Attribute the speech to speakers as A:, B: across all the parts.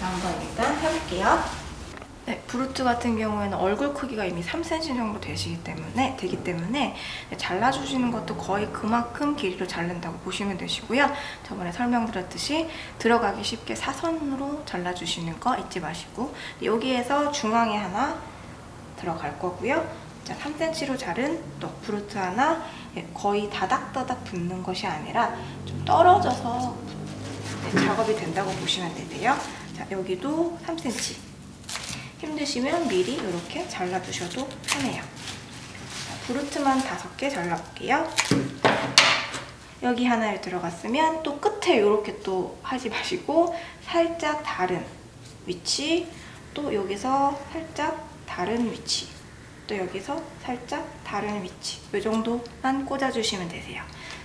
A: 한번 일단 해볼게요. 네, 브루트 같은 경우에는 얼굴 크기가 이미 3cm 정도 되기 때문에 잘라주시는 것도 거의 그만큼 길이로 자른다고 보시면 되시고요. 저번에 설명드렸듯이 들어가기 쉽게 사선으로 잘라주시는 거 잊지 마시고, 여기에서 중앙에 하나 들어갈 거고요. 자, 3cm로 자른 또 브루트 하나, 거의 다닥다닥 붙는 것이 아니라 좀 떨어져서 작업이 된다고 보시면 되세요. 자, 여기도 3cm. 힘드시면 미리 이렇게 잘라두셔도 편해요. 자, 브루트만 5개 잘라볼게요. 여기 하나에 들어갔으면 또 끝에 이렇게 또 하지 마시고 살짝 다른 위치, 또 여기서 살짝 다른 위치, 또 여기서 살짝 다른 위치, 이 정도만 꽂아주시면 되세요.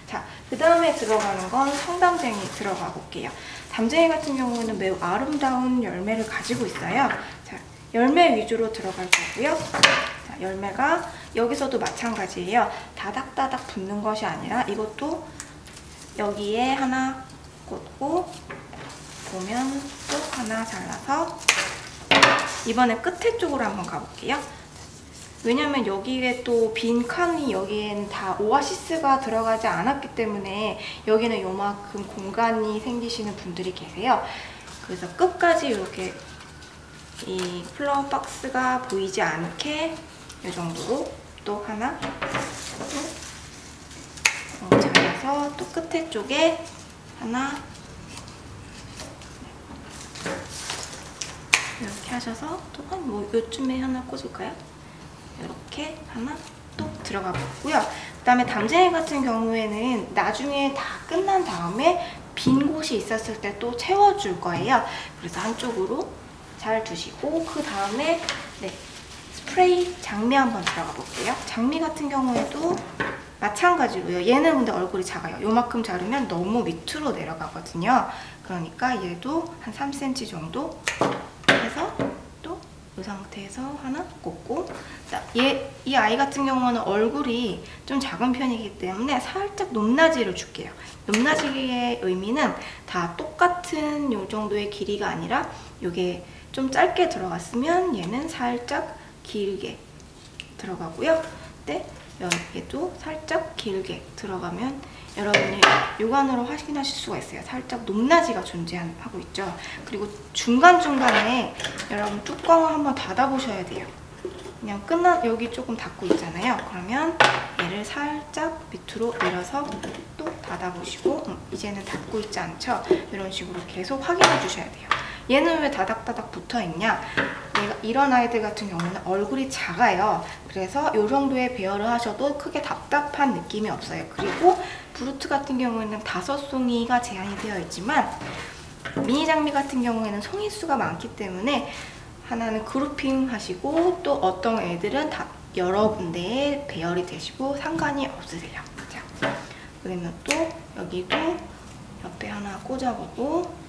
A: 자, 그 다음에 들어가는 건 성담쟁이 들어가 볼게요. 담쟁이 같은 경우는 매우 아름다운 열매를 가지고 있어요. 자, 열매 위주로 들어갈 거고요. 자, 열매가 여기서도 마찬가지예요. 다닥다닥 붙는 것이 아니라 이것도 여기에 하나 꽂고, 보면 또 하나 잘라서 이번에 끝에 쪽으로 한번 가볼게요. 왜냐면 여기에 또 빈 칸이, 여기에는 다 오아시스가 들어가지 않았기 때문에 여기는 요만큼 공간이 생기시는 분들이 계세요. 그래서 끝까지 이렇게 이 플라워 박스가 보이지 않게 이 정도로 또 하나 잘라서 또 끝에 쪽에 하나 이렇게 하셔서 또 한 뭐 요쯤에 하나 꽂을까요? 이렇게 하나 또 들어가 보고요. 그 다음에 담쟁이 같은 경우에는 나중에 다 끝난 다음에 빈 곳이 있었을 때 또 채워줄 거예요. 그래서 한쪽으로 잘 두시고, 그 다음에 스프레이 장미 한번 들어가 볼게요. 장미 같은 경우에도 마찬가지로요. 얘는 근데 얼굴이 작아요. 요만큼 자르면 너무 밑으로 내려가거든요. 그러니까 얘도 한 3cm 정도 해서 또 이 상태에서 하나 꽂고, 자, 이 아이 같은 경우는 얼굴이 좀 작은 편이기 때문에 살짝 높낮이를 줄게요. 높낮이의 의미는 다 똑같은 요 정도의 길이가 아니라 요게 좀 짧게 들어갔으면 얘는 살짝 길게 들어가고요. 얘도 살짝 길게 들어가면 여러분이 육안으로 확인하실 수가 있어요. 살짝 높낮이가 존재하고 있죠. 그리고 중간중간에 여러분 뚜껑을 한번 닫아보셔야 돼요. 그냥 여기 조금 닫고 있잖아요. 그러면 얘를 살짝 밑으로 내려서 또 닫아보시고, 이제는 닫고 있지 않죠? 이런 식으로 계속 확인해 주셔야 돼요. 얘는 왜 다닥다닥 붙어있냐? 이런 아이들 같은 경우는 얼굴이 작아요. 그래서 이 정도의 배열을 하셔도 크게 답답한 느낌이 없어요. 그리고 브루트 같은 경우에는 5송이가 제한이 되어 있지만 미니 장미 같은 경우에는 송이 수가 많기 때문에 하나는 그룹핑 하시고, 또 어떤 애들은 다 여러 군데에 배열이 되시고 상관이 없으세요. 자, 그러면 또 여기도 옆에 하나 꽂아보고,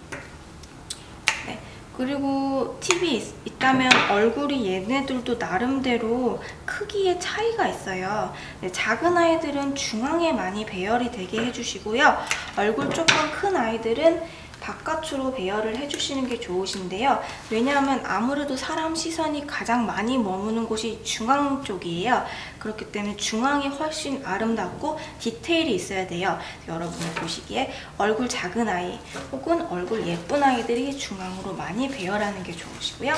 A: 그리고 팁이 있다면 얼굴이 얘네들도 나름대로 크기의 차이가 있어요. 작은 아이들은 중앙에 많이 배열이 되게 해주시고요. 얼굴 조금 큰 아이들은 바깥으로 배열을 해주시는 게 좋으신데요. 왜냐하면 아무래도 사람 시선이 가장 많이 머무는 곳이 중앙 쪽이에요. 그렇기 때문에 중앙이 훨씬 아름답고 디테일이 있어야 돼요. 여러분이 보시기에 얼굴 작은 아이 혹은 얼굴 예쁜 아이들이 중앙으로 많이 배열하는 게 좋으시고요.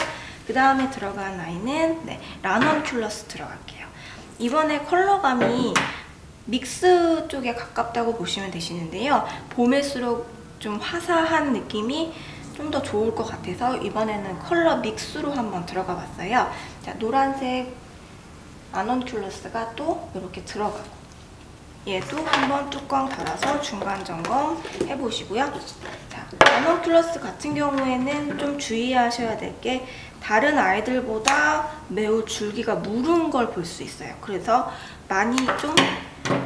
A: 그 다음에 들어간 아이는 라넌큘러스 들어갈게요. 이번에 컬러감이 믹스 쪽에 가깝다고 보시면 되시는데요. 봄일수록 좀 화사한 느낌이 좀 더 좋을 것 같아서 이번에는 컬러 믹스로 한번 들어가 봤어요. 자, 노란색 라넌큘러스가 또 이렇게 들어가고, 얘도 한번 뚜껑 닫아서 중간 점검 해보시고요. 자, 라넌큘러스 같은 경우에는 좀 주의하셔야 될 게 다른 아이들보다 매우 줄기가 무른 걸 볼 수 있어요. 그래서 많이 좀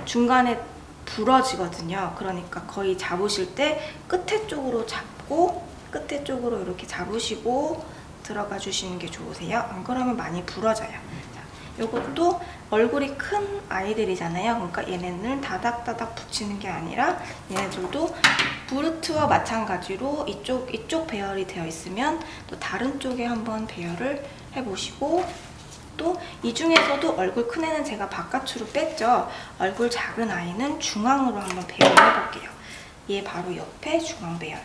A: 중간에 부러지거든요. 그러니까 거의 잡으실 때 끝에 쪽으로 잡고 끝에 쪽으로 이렇게 잡으시고 들어가 주시는 게 좋으세요. 안 그러면 많이 부러져요. 자, 이것도 얼굴이 큰 아이들이잖아요. 그러니까 얘네는 다닥다닥 붙이는 게 아니라 얘네들도 브루트와 마찬가지로 이쪽 배열이 되어 있으면 또 다른 쪽에 한번 배열을 해보시고, 또 이 중에서도 얼굴 큰 애는 제가 바깥으로 뺐죠. 얼굴 작은 아이는 중앙으로 한번 배열을 해볼게요. 얘 바로 옆에 중앙 배열.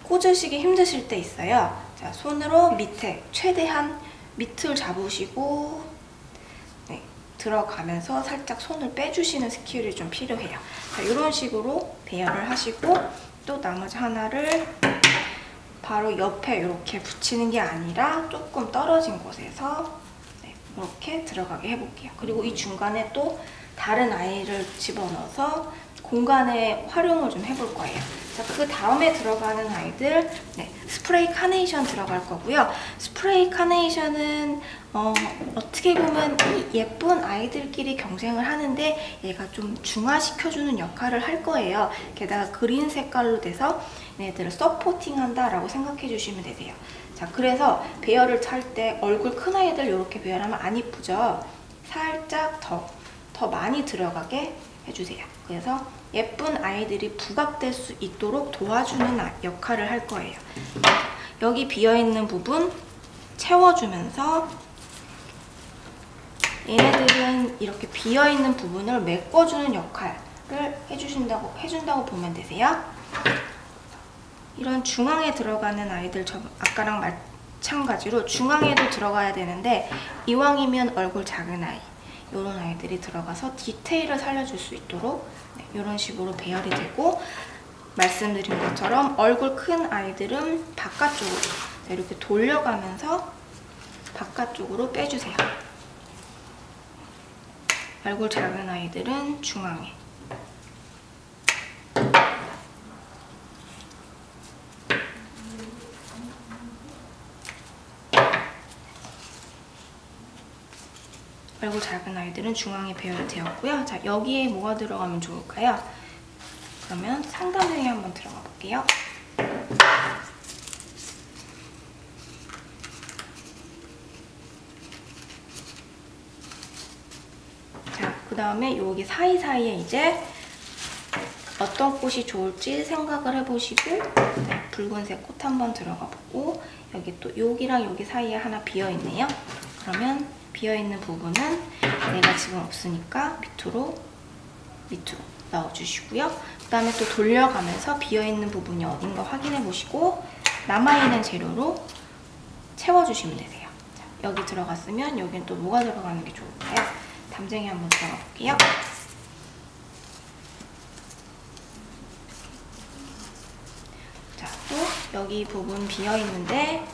A: 꽂으시기 힘드실 때 있어요. 자, 손으로 밑에 최대한 밑을 잡으시고 들어가면서 살짝 손을 빼주시는 스킬이 좀 필요해요. 자, 이런 식으로 배열을 하시고, 또 나머지 하나를 바로 옆에 이렇게 붙이는 게 아니라 조금 떨어진 곳에서 이렇게 들어가게 해볼게요. 그리고 이 중간에 또 다른 아이를 집어넣어서 공간에 활용을 좀 해볼 거예요. 자, 그 다음에 들어가는 아이들, 스프레이 카네이션 들어갈 거고요. 스프레이 카네이션은 어떻게 보면 이 예쁜 아이들끼리 경쟁을 하는데 얘가 좀 중화시켜주는 역할을 할 거예요. 게다가 그린 색깔로 돼서 얘네들을 서포팅한다 라고 생각해 주시면 되세요. 자, 그래서 배열을 찰 때 얼굴 큰 아이들 이렇게 배열하면 안 이쁘죠? 살짝 더 많이 들어가게 해주세요. 그래서 예쁜 아이들이 부각될 수 있도록 도와주는 역할을 할 거예요. 여기 비어있는 부분 채워주면서 얘네들은 이렇게 비어있는 부분을 메꿔주는 역할을 해준다고 보면 되세요. 이런 중앙에 들어가는 아이들, 아까랑 마찬가지로 중앙에도 들어가야 되는데 이왕이면 얼굴 작은 아이, 이런 아이들이 들어가서 디테일을 살려줄 수 있도록 이런 식으로 배열이 되고, 말씀드린 것처럼 얼굴 큰 아이들은 바깥쪽으로 이렇게 돌려가면서 바깥쪽으로 빼주세요. 얼굴 작은 아이들은 중앙에. 얼굴 작은 아이들은 중앙에 배열되었고요. 자, 여기에 뭐가 들어가면 좋을까요? 그러면 상단에 한번 들어가 볼게요. 자, 그 다음에 여기 사이사이에 이제 어떤 꽃이 좋을지 생각을 해보시고, 붉은색 꽃 한번 들어가 보고, 여기 또 여기랑 여기 사이에 하나 비어있네요. 그러면 비어있는 부분은 내가 지금 없으니까 밑으로 넣어주시고요. 그 다음에 또 돌려가면서 비어있는 부분이 어딘가 확인해 보시고 남아있는 재료로 채워주시면 되세요. 자, 여기 들어갔으면 여긴 또 뭐가 들어가는 게 좋을까요? 담쟁이 한번 들어가 볼게요. 자, 또 여기 부분 비어있는데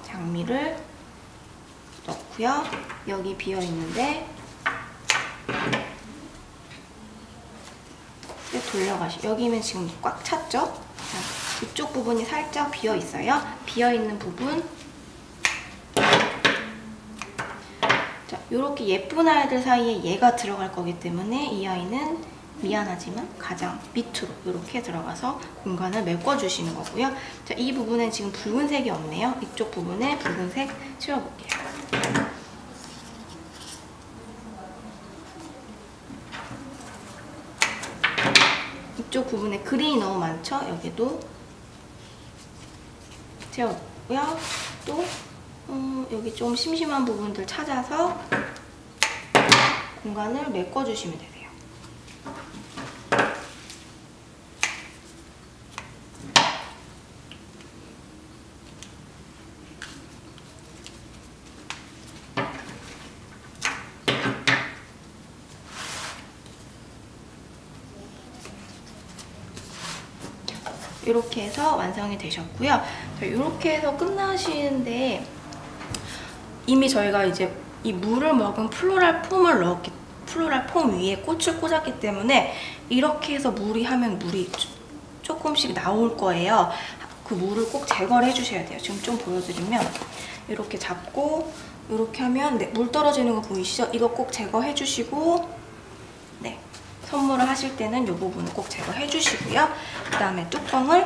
A: 장미를 넣고요. 여기 비어있는데 여기면 지금 꽉 찼죠? 자, 이쪽 부분이 살짝 비어있어요. 비어있는 부분, 자, 이렇게 예쁜 아이들 사이에 얘가 들어갈 거기 때문에 이 아이는 미안하지만 가장 밑으로 이렇게 들어가서 공간을 메꿔주시는 거고요. 자, 이 부분에 지금 붉은색이 없네요. 이쪽 부분에 붉은색 채워볼게요. 이쪽 부분에 그린이 너무 많죠? 여기도 채워보고요. 또 여기 좀 심심한 부분들 찾아서 공간을 메꿔주시면 되세요. 이렇게 해서 완성이 되셨고요. 자, 이렇게 해서 끝나시는데 이미 저희가 이제 이 물을 먹은 플로랄 폼 위에 꽃을 꽂았기 때문에 이렇게 해서 하면 물이 조금씩 나올 거예요. 그 물을 꼭 제거를 해주셔야 돼요. 지금 좀 보여드리면 이렇게 잡고 이렇게 하면 물 떨어지는 거 보이시죠? 이거 꼭 제거해 주시고 선물을 하실 때는 이 부분을 꼭 제거해 주시고요. 그 다음에 뚜껑을